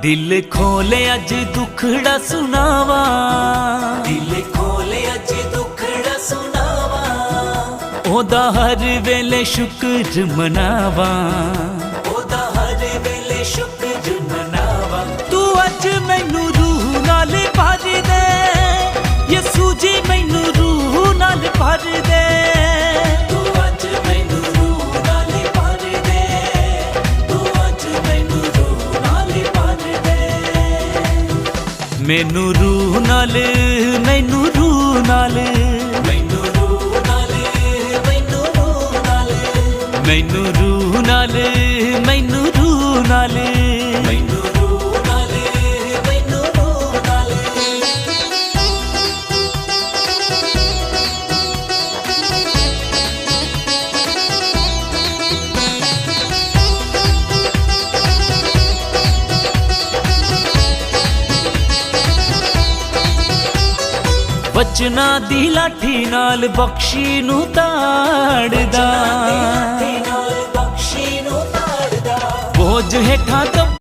दिल खोले अज दुखड़ा सुनावा, दिल खोले अज दुखड़ा सुनावा, ओदा हर वेले शुक्र मनावा, ओदा हर वेले शुक्र मनावा। तू अज मैनू रूह नाल भर दे, यसू जी मैनू रूह नाल भर दे। तू अज मैनू रूह नाल भर दे, तू अज मैनू रूह नाल भर दे। मैनू रूह नाल, मैनू रूह नाल, मैनू रूह नाल, मैनू रूह नाल, मैनू रूह नाल, मैनू रूह नाल, मैनू रूह नाल, मैनू रूह नाल। बचना दी लाठी नाल बख्शी नू ताड़दा, बख्शी नू ताड़दा, बोझ हेठा